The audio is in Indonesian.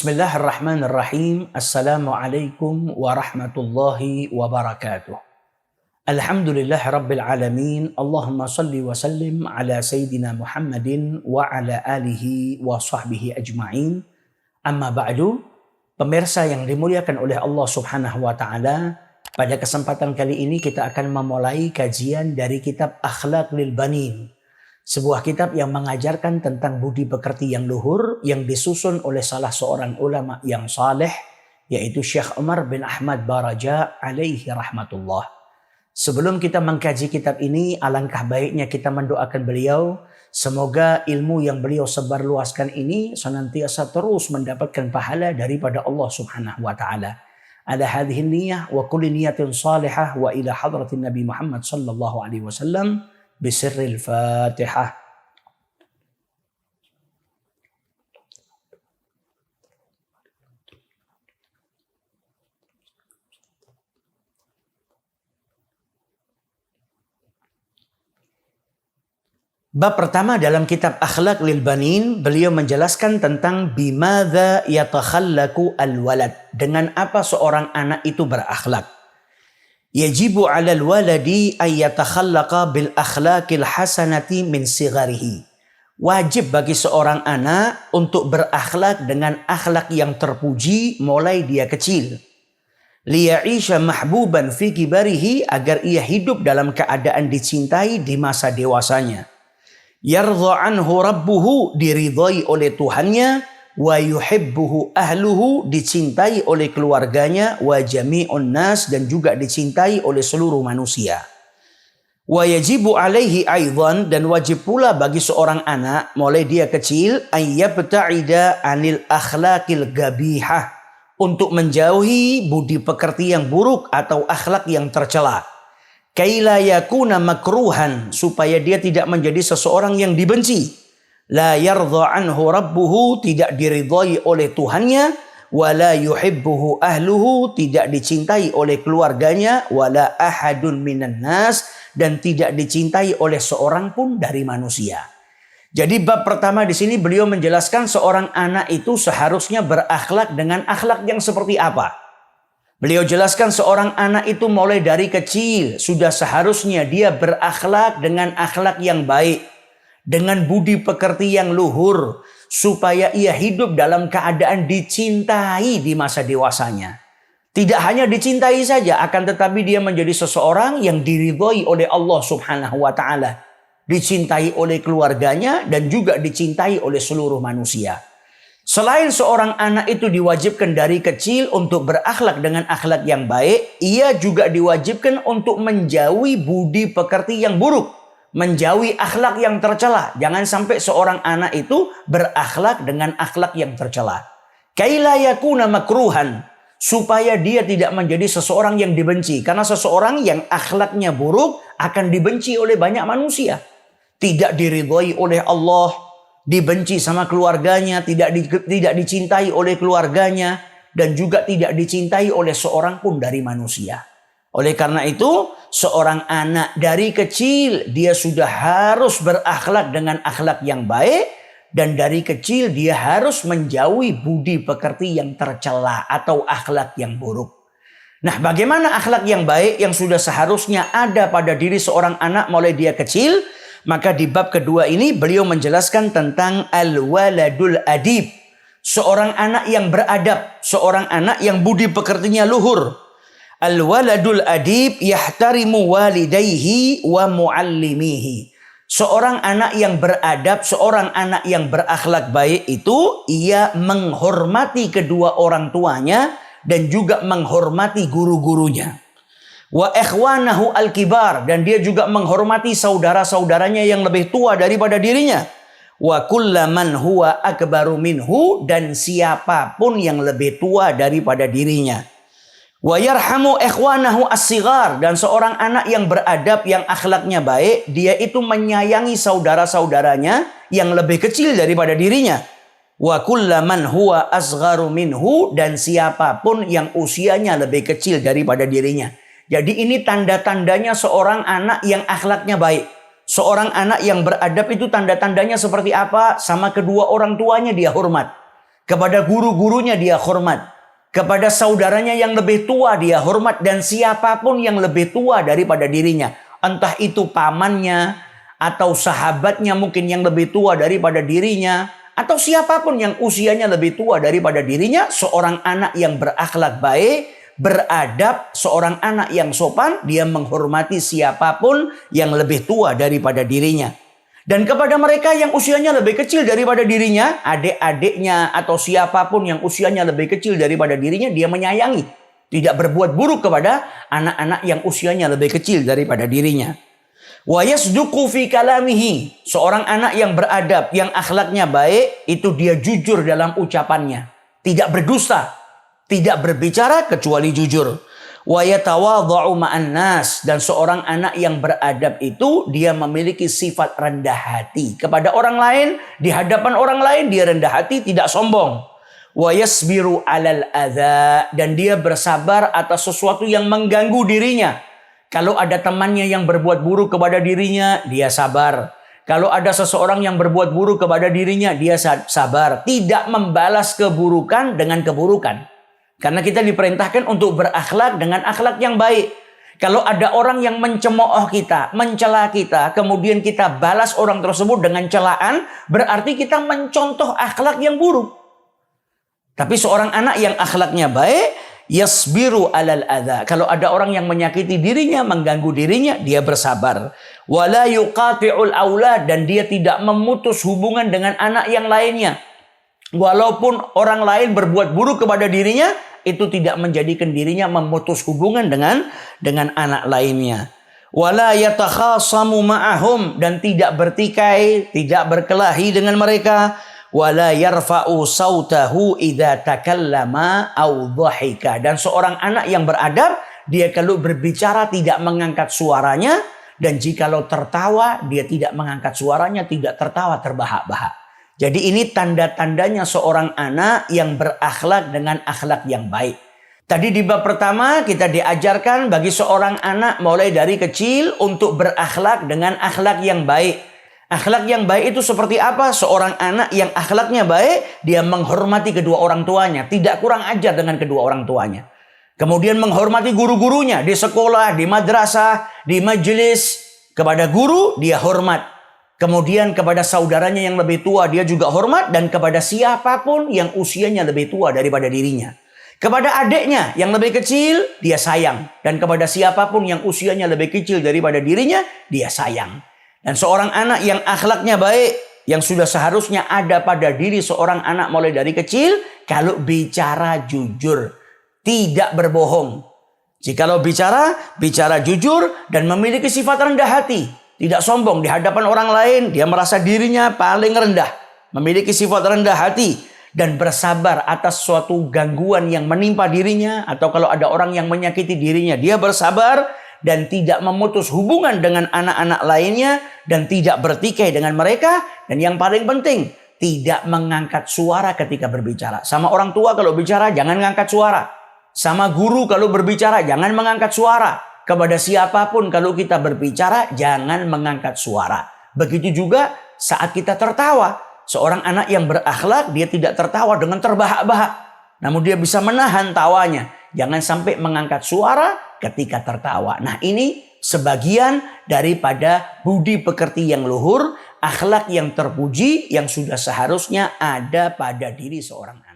Bismillahirrahmanirrahim. Assalamualaikum warahmatullahi wabarakatuh. Alhamdulillahi rabbil alamin. Allahumma salli wa sallim ala Sayyidina Muhammadin wa ala alihi wa sahbihi ajma'in. Amma ba'du. Pemirsa yang dimuliakan oleh Allah subhanahu wa ta'ala, pada kesempatan kali ini kita akan memulai kajian dari kitab Akhlaq lil Banin. Sebuah kitab yang mengajarkan tentang budi pekerti yang luhur yang disusun oleh salah seorang ulama yang saleh, yaitu Syekh Umar bin Ahmad Baraja alaihi rahmatullah. Sebelum kita mengkaji kitab ini, alangkah baiknya kita mendoakan beliau. Semoga ilmu yang beliau sebarluaskan ini senantiasa terus mendapatkan pahala daripada Allah subhanahu wa ta'ala. Ala hadhihi niyah wa kulli niyatin salihah wa ila hadratin Nabi Muhammad sallallahu alaihi wasallam. Bisirril Fatihah. Bab pertama dalam kitab Akhlaq lil Banin, beliau menjelaskan tentang bimadza yatakhallaku al-walad, dengan apa seorang anak itu berakhlak. Yajibu 'alal waladi ay yatakhallaqa bil akhlaqil hasanati min sigharihi. Wajib bagi seorang anak untuk berakhlak dengan akhlak yang terpuji mulai dia kecil. Liya'isha mahbuban fi kibarihi, agar ia hidup dalam keadaan dicintai di masa dewasanya. Yardha anhu rabbuhu, diridhai oleh Tuhannya. Wa yuhibbuhu ahluhu, dicintai oleh keluarganya. Wa jami'un nas, dan juga dicintai oleh seluruh manusia. Wa yajibu alaihi aidan, dan wajib pula bagi seorang anak mulai dia kecil ayyabta'ida anil akhlaqil gabihah, untuk menjauhi budi pekerti yang buruk atau akhlak yang tercela. Kaila yakuna makruhan, supaya dia tidak menjadi seseorang yang dibenci. La yardha anhu rabbuhu, tidak diridhai oleh Tuhannya. Wala yuhibbuhu ahluhu, tidak dicintai oleh keluarganya. Wala ahadun minan nas, dan tidak dicintai oleh seorang pun dari manusia. Jadi bab pertama di sini beliau menjelaskan seorang anak itu seharusnya berakhlak dengan akhlak yang seperti apa. Beliau jelaskan seorang anak itu mulai dari kecil sudah seharusnya dia berakhlak dengan akhlak yang baik, dengan budi pekerti yang luhur, supaya ia hidup dalam keadaan dicintai di masa dewasanya. Tidak hanya dicintai saja, akan tetapi dia menjadi seseorang yang diridhoi oleh Allah subhanahu wa ta'ala, dicintai oleh keluarganya, dan juga dicintai oleh seluruh manusia. Selain seorang anak itu diwajibkan dari kecil untuk berakhlak dengan akhlak yang baik, ia juga diwajibkan untuk menjauhi budi pekerti yang buruk, menjauhi akhlak yang tercela. Jangan sampai seorang anak itu berakhlak dengan akhlak yang tercela. Kaila yakuna makruhan, supaya dia tidak menjadi seseorang yang dibenci. Karena seseorang yang akhlaknya buruk akan dibenci oleh banyak manusia. Tidak diridhoi oleh Allah, dibenci sama keluarganya, tidak dicintai oleh keluarganya, dan juga tidak dicintai oleh seorang pun dari manusia. Oleh karena itu, seorang anak dari kecil dia sudah harus berakhlak dengan akhlak yang baik, dan dari kecil dia harus menjauhi budi pekerti yang tercela atau akhlak yang buruk. Nah, bagaimana akhlak yang baik yang sudah seharusnya ada pada diri seorang anak mulai dia kecil? Maka di bab kedua ini beliau menjelaskan tentang al-waladul adib, seorang anak yang beradab, seorang anak yang budi pekertinya luhur. Al-waladul adib yahtarimu walidayhi wa muallimihi. Seorang anak yang beradab, seorang anak yang berakhlak baik itu, ia menghormati kedua orang tuanya dan juga menghormati guru-gurunya. Wa ikhwanahu al-kibar, dan dia juga menghormati saudara-saudaranya yang lebih tua daripada dirinya. Wa kullaman huwa akbaru minhu, dan siapapun yang lebih tua daripada dirinya. Wa yarhamu ikhwanahu as-sighar, dan seorang anak yang beradab, yang akhlaknya baik, dia itu menyayangi saudara-saudaranya yang lebih kecil daripada dirinya. Wa kullaman huwa asgharu minhu, dan siapapun yang usianya lebih kecil daripada dirinya. Jadi ini tanda-tandanya seorang anak yang akhlaknya baik. Seorang anak yang beradab itu tanda-tandanya seperti apa? Sama kedua orang tuanya dia hormat. Kepada guru-gurunya dia hormat. Kepada saudaranya yang lebih tua dia hormat. Dan siapapun yang lebih tua daripada dirinya. Entah itu pamannya atau sahabatnya mungkin yang lebih tua daripada dirinya. Atau siapapun yang usianya lebih tua daripada dirinya. Seorang anak yang berakhlak baik, beradab, seorang anak yang sopan, dia menghormati siapapun yang lebih tua daripada dirinya. Dan kepada mereka yang usianya lebih kecil daripada dirinya, adik-adiknya atau siapapun yang usianya lebih kecil daripada dirinya, dia menyayangi. Tidak berbuat buruk kepada anak-anak yang usianya lebih kecil daripada dirinya. Wa yasduqu fi kalamihi. Seorang anak yang beradab, yang akhlaknya baik, itu dia jujur dalam ucapannya. Tidak berdusta, tidak berbicara kecuali jujur. Wa yatawadha'u ma'an nas. Dan seorang anak yang beradab itu dia memiliki sifat rendah hati kepada orang lain, di hadapan orang lain dia rendah hati, tidak sombong. Wa yasbiru 'alal adza. Dan dia bersabar atas sesuatu yang mengganggu dirinya. Kalau ada temannya yang berbuat buruk kepada dirinya, dia sabar. Kalau ada seseorang yang berbuat buruk kepada dirinya, dia sabar. Tidak membalas keburukan dengan keburukan. Karena kita diperintahkan untuk berakhlak dengan akhlak yang baik. Kalau ada orang yang mencemooh kita, mencela kita, kemudian kita balas orang tersebut dengan celaan, berarti kita mencontoh akhlak yang buruk. Tapi seorang anak yang akhlaknya baik, yasbiru alal adza. Kalau ada orang yang menyakiti dirinya, mengganggu dirinya, dia bersabar. Wala yuqati'ul aulad. Dan dia tidak memutus hubungan dengan anak yang lainnya. Walaupun orang lain berbuat buruk kepada dirinya, itu tidak menjadikan dirinya memutus hubungan dengan anak lainnya. Wala yatakhasamu ma'ahum. Dan tidak bertikai, tidak berkelahi dengan mereka. Wala yarfa'u sautahu idza takallama aw dhahika. Dan seorang anak yang beradab, dia kalau berbicara tidak mengangkat suaranya, dan jikalau tertawa dia tidak mengangkat suaranya, tidak tertawa terbahak-bahak. Jadi ini tanda-tandanya seorang anak yang berakhlak dengan akhlak yang baik. Tadi di bab pertama kita diajarkan bagi seorang anak mulai dari kecil untuk berakhlak dengan akhlak yang baik. Akhlak yang baik itu seperti apa? Seorang anak yang akhlaknya baik, dia menghormati kedua orang tuanya. Tidak kurang ajar dengan kedua orang tuanya. Kemudian menghormati guru-gurunya di sekolah, di madrasah, di majelis. Kepada guru dia hormat. Kemudian kepada saudaranya yang lebih tua dia juga hormat. Dan kepada siapapun yang usianya lebih tua daripada dirinya. Kepada adiknya yang lebih kecil dia sayang. Dan kepada siapapun yang usianya lebih kecil daripada dirinya dia sayang. Dan seorang anak yang akhlaknya baik, yang sudah seharusnya ada pada diri seorang anak mulai dari kecil, kalau bicara jujur, tidak berbohong. Jikalau bicara, bicara jujur dan memiliki sifat rendah hati. Tidak sombong di hadapan orang lain, dia merasa dirinya paling rendah. Memiliki sifat rendah hati dan bersabar atas suatu gangguan yang menimpa dirinya. Atau kalau ada orang yang menyakiti dirinya, dia bersabar dan tidak memutus hubungan dengan anak-anak lainnya. Dan tidak bertikai dengan mereka. Dan yang paling penting, tidak mengangkat suara ketika berbicara. Sama orang tua kalau bicara, jangan mengangkat suara. Sama guru kalau berbicara, jangan mengangkat suara. Kepada siapapun kalau kita berbicara, jangan mengangkat suara. Begitu juga saat kita tertawa. Seorang anak yang berakhlak, dia tidak tertawa dengan terbahak-bahak. Namun dia bisa menahan tawanya. Jangan sampai mengangkat suara ketika tertawa. Nah, ini sebagian daripada budi pekerti yang luhur, akhlak yang terpuji yang sudah seharusnya ada pada diri seorang anak.